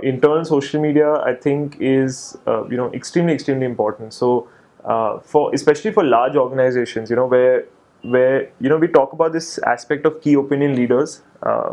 Internal social media, I think, is extremely important. So for especially for large organizations, where we talk about this aspect of key opinion leaders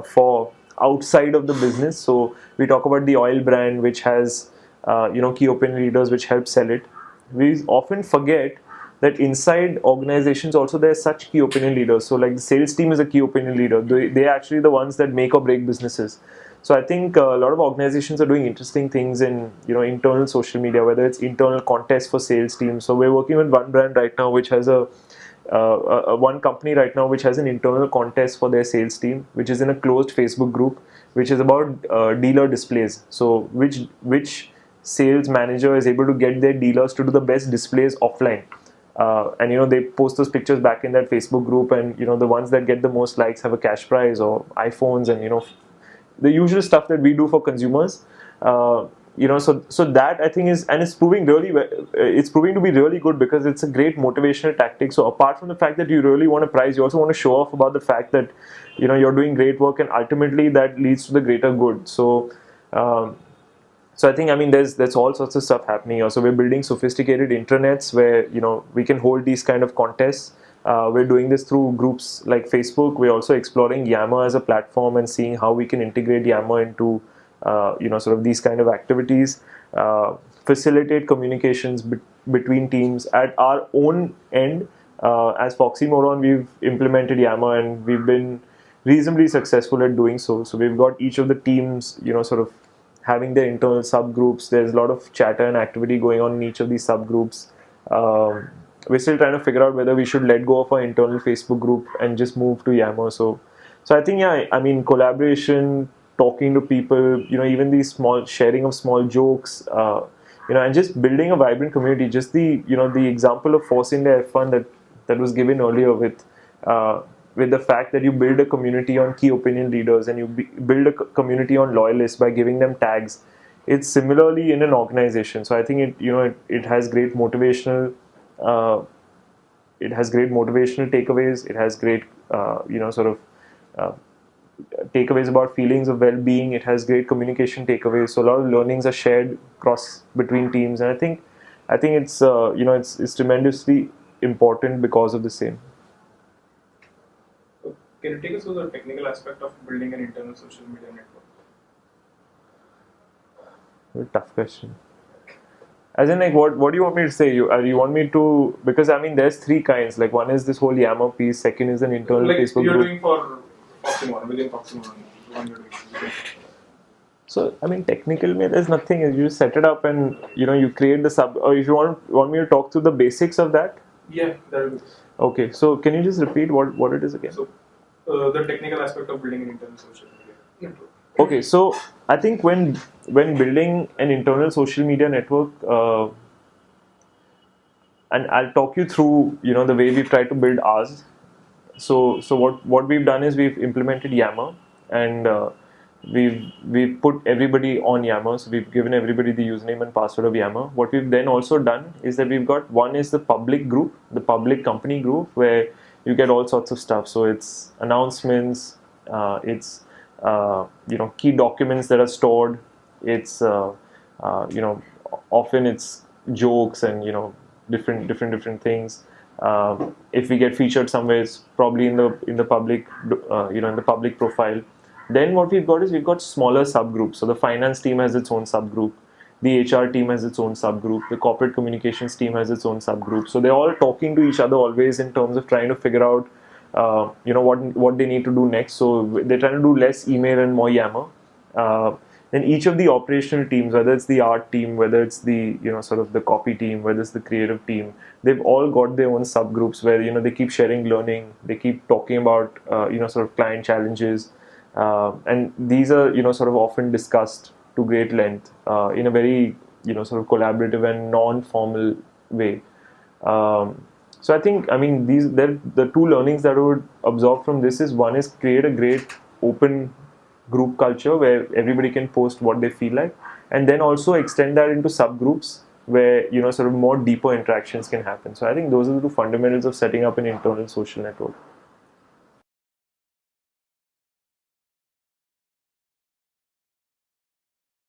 for outside of the business. So we talk about the oil brand which has key opinion leaders which help sell it. We often forget that inside organizations also there's such key opinion leaders. So like the sales team is a key opinion leader. They're actually the ones that make or break businesses. So I think a lot of organizations are doing interesting things in internal social media, whether it's internal contests for sales teams. So we're working with one brand right now which has one company right now which has an internal contest for their sales team, which is in a closed Facebook group, which is about dealer displays. So which sales manager is able to get their dealers to do the best displays offline. And they post those pictures back in that Facebook group, and the ones that get the most likes have a cash prize or iPhones, and the usual stuff that we do for consumers. So that I think is, and it's proving it's proving to be really good because it's a great motivational tactic. So apart from the fact that you really want a prize, you also want to show off about the fact that you're doing great work, and ultimately that leads to the greater good. So I think, there's all sorts of stuff happening here. So we're building sophisticated intranets where we can hold these kind of contests. We're doing this through groups like Facebook. We're also exploring Yammer as a platform and seeing how we can integrate Yammer into sort of these kind of activities, facilitate communications between teams at our own end. As Foxymoron, we've implemented Yammer and we've been reasonably successful at doing so. So we've got each of the teams, sort of having their internal subgroups. There's a lot of chatter and activity going on in each of these subgroups. We're still trying to figure out whether we should let go of our internal Facebook group and just move to Yammer. So I think, collaboration, talking to people, even these small sharing of small jokes, and just building a vibrant community. Just the example of Force India F1 that was given earlier with the fact that you build a community on key opinion leaders and you build a community on loyalists by giving them tags. It's similarly in an organization. So I think it has great motivational. It has great motivational takeaways. It has great, takeaways about feelings of well-being. It has great communication takeaways. So a lot of learnings are shared across between teams, and I think it's it's tremendously important because of the same. Can you take us through the technical aspect of building an internal social media network? Very tough question. As in, like, what do you want me to say? You want me to, because there's three kinds. Like, one is this whole Yammer piece. Second is an internal Facebook you're group. Doing for Foxymoron, within Foxymoron, the one you're doing. So technically, there's nothing. You just set it up and you create the sub. Or if you want me to talk through the basics of that. Yeah, that will be. Okay, so can you just repeat what it is again? So, the technical aspect of building an internal social media network. Okay, so I think when building an internal social media network, and I'll talk you through the way we've tried to build ours. So what we've done is we've implemented Yammer, and we've put everybody on Yammer. So we've given everybody the username and password of Yammer. What we've then also done is that we've got, one is the public group, the public company group, where you get all sorts of stuff. So it's announcements, it's key documents that are stored. It's often it's jokes and different things. If we get featured somewhere, it's probably in the public in the public profile. Then what we've got is we've got smaller subgroups. So the finance team has its own subgroup, the HR team has its own subgroup, the corporate communications team has its own subgroup. So they're all talking to each other always in terms of trying to figure out what they need to do next. So they're trying to do less email and more Yammer. Then each of the operational teams, whether it's the art team, whether it's the sort of the copy team, whether it's the creative team, they've all got their own subgroups where they keep sharing learning, they keep talking about sort of client challenges, and these are sort of often discussed to great length in a very sort of collaborative and non-formal way. So I think the two learnings that I would absorb from this is, one is create a great open group culture where everybody can post what they feel like, and then also extend that into subgroups where sort of more deeper interactions can happen. So I think those are the two fundamentals of setting up an internal social network.